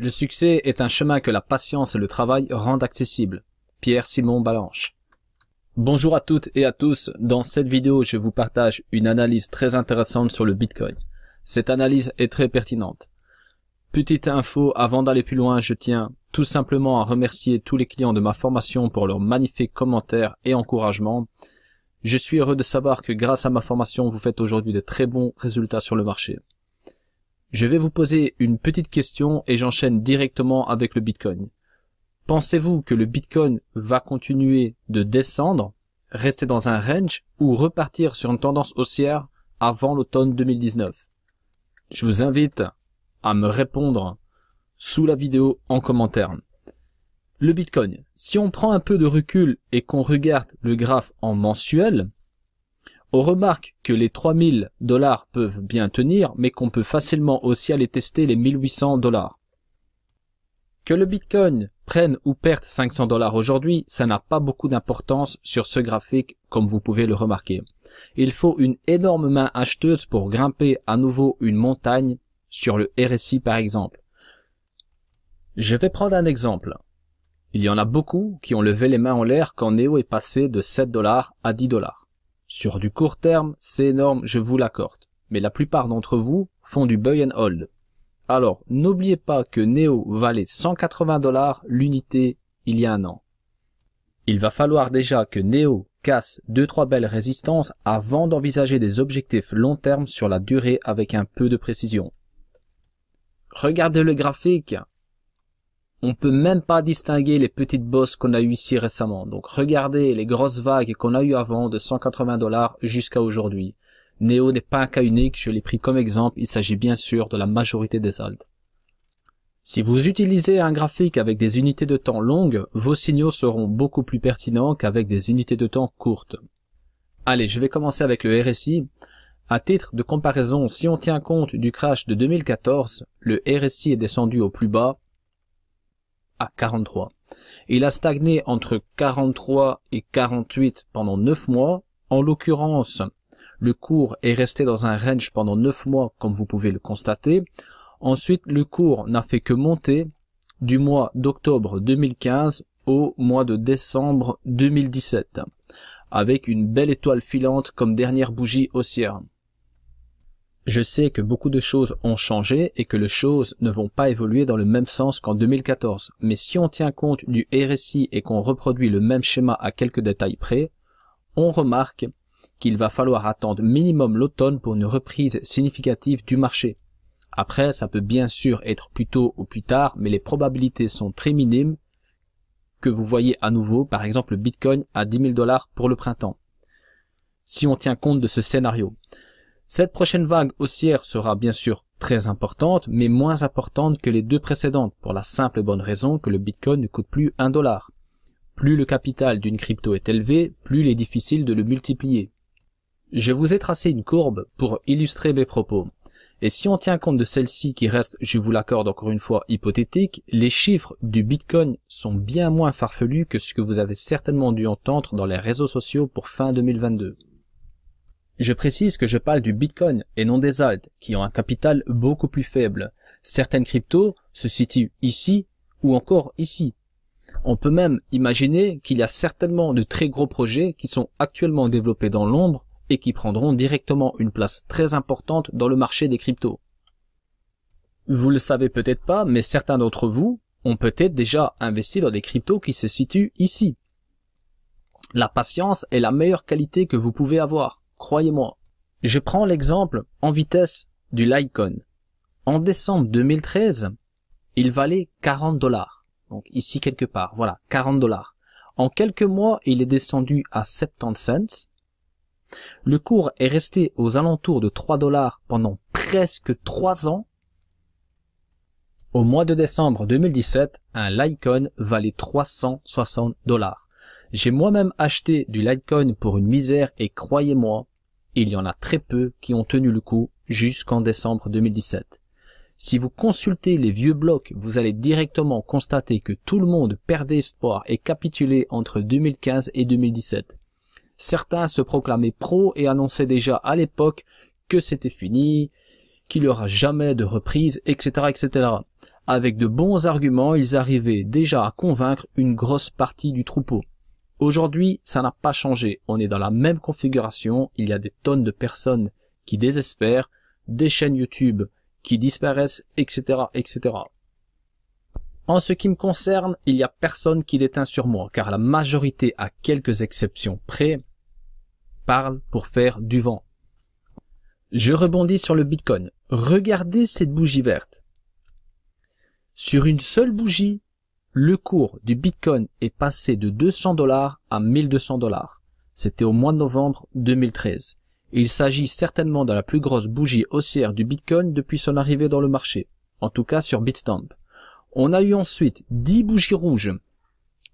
Le succès est un chemin que la patience et le travail rendent accessible. Pierre-Simon Balanche. Bonjour à toutes et à tous. Dans cette vidéo, je vous partage une analyse très intéressante sur le Bitcoin. Cette analyse est très pertinente. Petite info, avant d'aller plus loin, je tiens tout simplement à remercier tous les clients de ma formation pour leurs magnifiques commentaires et encouragements. Je suis heureux de savoir que grâce à ma formation, vous faites aujourd'hui de très bons résultats sur le marché. Je vais vous poser une petite question et j'enchaîne directement avec le Bitcoin. Pensez-vous que le Bitcoin va continuer de descendre, rester dans un range ou repartir sur une tendance haussière avant l'automne 2019? Je vous invite à me répondre sous la vidéo en commentaire. Le Bitcoin, si on prend un peu de recul et qu'on regarde le graphe en mensuel, on remarque que les 3000 $ peuvent bien tenir, mais qu'on peut facilement aussi aller tester les 1800 $. Que le Bitcoin prenne ou perde 500 $ aujourd'hui, ça n'a pas beaucoup d'importance sur ce graphique, comme vous pouvez le remarquer. Il faut une énorme main acheteuse pour grimper à nouveau une montagne sur le RSI par exemple. Je vais prendre un exemple. Il y en a beaucoup qui ont levé les mains en l'air quand Neo est passé de 7 $ à 10 $. Sur du court terme, c'est énorme, je vous l'accorde. Mais la plupart d'entre vous font du buy and hold. Alors, n'oubliez pas que Neo valait 180 $ l'unité il y a un an. Il va falloir déjà que Neo casse 2-3 belles résistances avant d'envisager des objectifs long terme sur la durée avec un peu de précision. Regardez le graphique. On peut même pas distinguer les petites bosses qu'on a eues ici récemment. Donc regardez les grosses vagues qu'on a eues avant de 180 $ jusqu'à aujourd'hui. Neo n'est pas un cas unique, je l'ai pris comme exemple, il s'agit bien sûr de la majorité des altcoins. Si vous utilisez un graphique avec des unités de temps longues, vos signaux seront beaucoup plus pertinents qu'avec des unités de temps courtes. Allez, je vais commencer avec le RSI. À titre de comparaison, si on tient compte du crash de 2014, le RSI est descendu au plus bas à 43. Il a stagné entre 43 et 48 pendant 9 mois. En l'occurrence, le cours est resté dans un range pendant 9 mois, comme vous pouvez le constater. Ensuite, le cours n'a fait que monter du mois d'octobre 2015 au mois de décembre 2017, avec une belle étoile filante comme dernière bougie haussière. Je sais que beaucoup de choses ont changé et que les choses ne vont pas évoluer dans le même sens qu'en 2014. Mais si on tient compte du RSI et qu'on reproduit le même schéma à quelques détails près, on remarque qu'il va falloir attendre minimum l'automne pour une reprise significative du marché. Après, ça peut bien sûr être plus tôt ou plus tard, mais les probabilités sont très minimes que vous voyez à nouveau, par exemple, le Bitcoin à 10 000 $ pour le printemps. Si on tient compte de ce scénario. Cette prochaine vague haussière sera bien sûr très importante, mais moins importante que les deux précédentes, pour la simple et bonne raison que le Bitcoin ne coûte plus 1 $. Plus le capital d'une crypto est élevé, plus il est difficile de le multiplier. Je vous ai tracé une courbe pour illustrer mes propos. Et si on tient compte de celle-ci qui reste, je vous l'accorde encore une fois, hypothétique, les chiffres du Bitcoin sont bien moins farfelus que ce que vous avez certainement dû entendre dans les réseaux sociaux pour fin 2022. Je précise que je parle du Bitcoin et non des altcoins, qui ont un capital beaucoup plus faible. Certaines cryptos se situent ici ou encore ici. On peut même imaginer qu'il y a certainement de très gros projets qui sont actuellement développés dans l'ombre et qui prendront directement une place très importante dans le marché des cryptos. Vous le savez peut-être pas, mais certains d'entre vous ont peut-être déjà investi dans des cryptos qui se situent ici. La patience est la meilleure qualité que vous pouvez avoir. Croyez-moi. Je prends l'exemple en vitesse du Litecoin. En décembre 2013, il valait 40 $. Donc ici quelque part, voilà, 40 $. En quelques mois, il est descendu à 70 cents. Le cours est resté aux alentours de 3 $ pendant presque 3 ans. Au mois de décembre 2017, un Litecoin valait 360 $. J'ai moi-même acheté du Litecoin pour une misère et croyez-moi, il y en a très peu qui ont tenu le coup jusqu'en décembre 2017. Si vous consultez les vieux blocs, vous allez directement constater que tout le monde perdait espoir et capitulait entre 2015 et 2017. Certains se proclamaient pros et annonçaient déjà à l'époque que c'était fini, qu'il n'y aura jamais de reprise, etc., etc. Avec de bons arguments, ils arrivaient déjà à convaincre une grosse partie du troupeau. Aujourd'hui, ça n'a pas changé. On est dans la même configuration. Il y a des tonnes de personnes qui désespèrent, des chaînes YouTube qui disparaissent, etc., etc. En ce qui me concerne, il n'y a personne qui déteint sur moi, car la majorité, à quelques exceptions près, parle pour faire du vent. Je rebondis sur le Bitcoin. Regardez cette bougie verte. Sur une seule bougie, le cours du Bitcoin est passé de 200 $ à 1200 $. C'était au mois de novembre 2013. Il s'agit certainement de la plus grosse bougie haussière du Bitcoin depuis son arrivée dans le marché, en tout cas sur Bitstamp. On a eu ensuite 10 bougies rouges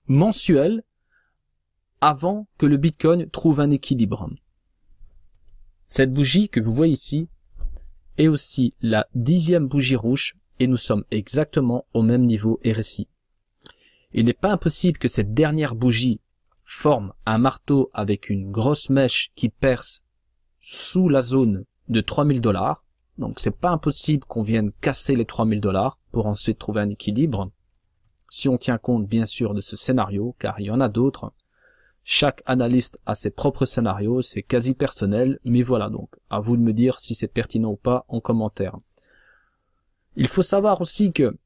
mensuelles avant que le Bitcoin trouve un équilibre. Cette bougie que vous voyez ici est aussi la 10e bougie rouge et nous sommes exactement au même niveau RSI. Il n'est pas impossible que cette dernière bougie forme un marteau avec une grosse mèche qui perce sous la zone de 3000 $. Donc c'est pas impossible qu'on vienne casser les 3000 $ pour ensuite trouver un équilibre. Si on tient compte bien sûr de ce scénario, car il y en a d'autres. Chaque analyste a ses propres scénarios, c'est quasi personnel, mais voilà donc, à vous de me dire si c'est pertinent ou pas en commentaire. Il faut savoir aussi que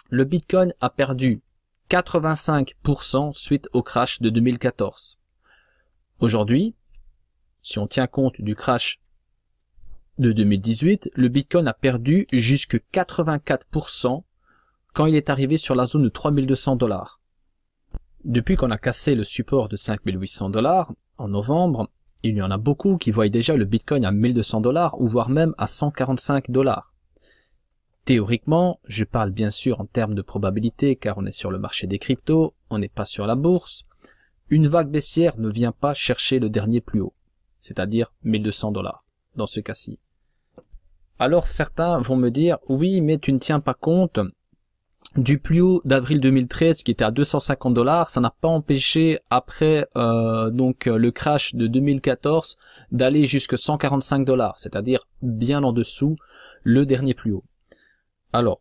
le Bitcoin a perdu 85% suite au crash de 2014. Aujourd'hui, si on tient compte du crash de 2018, le Bitcoin a perdu jusque 84% quand il est arrivé sur la zone de 3200 $. Depuis qu'on a cassé le support de 5800 $ en novembre, il y en a beaucoup qui voient déjà le Bitcoin à 1200 $ ou voire même à 145 $. Théoriquement, je parle bien sûr en termes de probabilité car on est sur le marché des cryptos, on n'est pas sur la bourse. Une vague baissière ne vient pas chercher le dernier plus haut, c'est-à-dire 1200 $ dans ce cas-ci. Alors certains vont me dire, oui mais tu ne tiens pas compte du plus haut d'avril 2013 qui était à 250 $, ça n'a pas empêché après le crash de 2014 d'aller jusque 145 $, c'est-à-dire bien en dessous le dernier plus haut. Alors,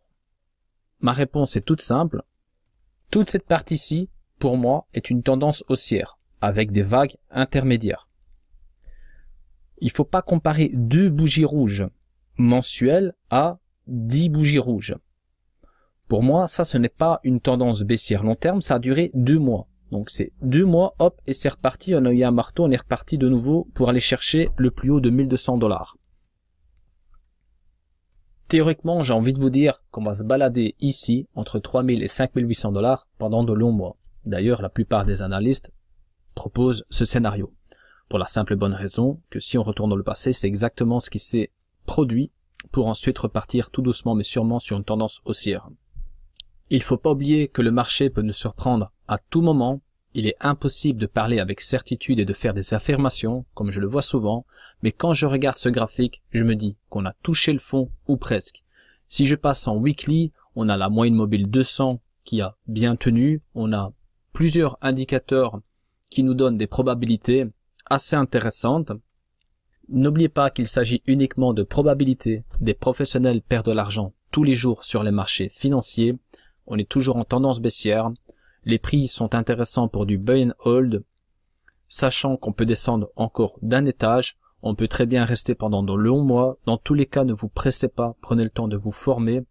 ma réponse est toute simple. Toute cette partie-ci, pour moi, est une tendance haussière, avec des vagues intermédiaires. Il ne faut pas comparer 2 bougies rouges mensuelles à 10 bougies rouges. Pour moi, ça, ce n'est pas une tendance baissière long terme, ça a duré 2 mois. Donc c'est 2 mois, hop, et c'est reparti, on a eu un marteau, on est reparti de nouveau pour aller chercher le plus haut de 1200 $. Théoriquement, j'ai envie de vous dire qu'on va se balader ici, entre 3000 et 5800 $ pendant de longs mois. D'ailleurs, la plupart des analystes proposent ce scénario. Pour la simple et bonne raison que si on retourne dans le passé, c'est exactement ce qui s'est produit pour ensuite repartir tout doucement mais sûrement sur une tendance haussière. Il faut pas oublier que le marché peut nous surprendre à tout moment. Il est impossible de parler avec certitude et de faire des affirmations, comme je le vois souvent, mais quand je regarde ce graphique, je me dis qu'on a touché le fond ou presque. Si je passe en weekly, on a la moyenne mobile 200 qui a bien tenu, on a plusieurs indicateurs qui nous donnent des probabilités assez intéressantes. N'oubliez pas qu'il s'agit uniquement de probabilités. Des professionnels perdent de l'argent tous les jours sur les marchés financiers. On est toujours en tendance baissière. Les prix sont intéressants pour du buy and hold, sachant qu'on peut descendre encore d'un étage, on peut très bien rester pendant de longs mois. Dans tous les cas, ne vous pressez pas, prenez le temps de vous former.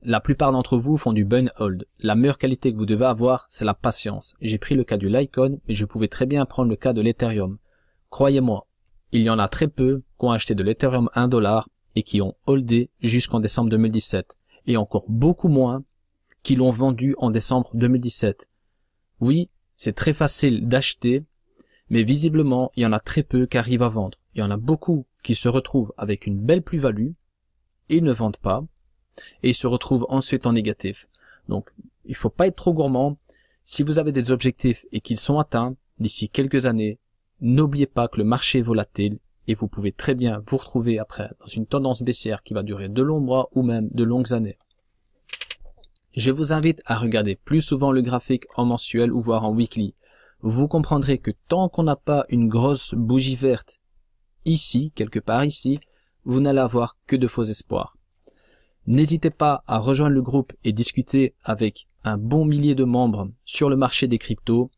La plupart d'entre vous font du buy and hold. La meilleure qualité que vous devez avoir, c'est la patience. J'ai pris le cas du Litecoin, mais je pouvais très bien prendre le cas de l'Ethereum. Croyez-moi, il y en a très peu qui ont acheté de l'Ethereum 1 $ et qui ont holdé jusqu'en décembre 2017, et encore beaucoup moins qui l'ont vendu en décembre 2017. Oui, c'est très facile d'acheter, mais visiblement, il y en a très peu qui arrivent à vendre. Il y en a beaucoup qui se retrouvent avec une belle plus-value, et ils ne vendent pas, et ils se retrouvent ensuite en négatif. Donc, il faut pas être trop gourmand. Si vous avez des objectifs et qu'ils sont atteints d'ici quelques années, n'oubliez pas que le marché est volatile, et vous pouvez très bien vous retrouver après dans une tendance baissière qui va durer de longs mois ou même de longues années. Je vous invite à regarder plus souvent le graphique en mensuel ou voire en weekly. Vous comprendrez que tant qu'on n'a pas une grosse bougie verte ici, quelque part ici, vous n'allez avoir que de faux espoirs. N'hésitez pas à rejoindre le groupe et discuter avec un bon millier de membres sur le marché des cryptos.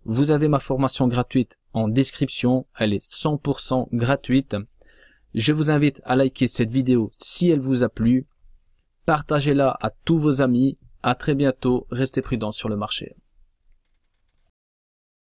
Vous avez ma formation gratuite en description, elle est 100% gratuite. Je vous invite à liker cette vidéo si elle vous a plu. Partagez-la à tous vos amis. À très bientôt. Restez prudents sur le marché.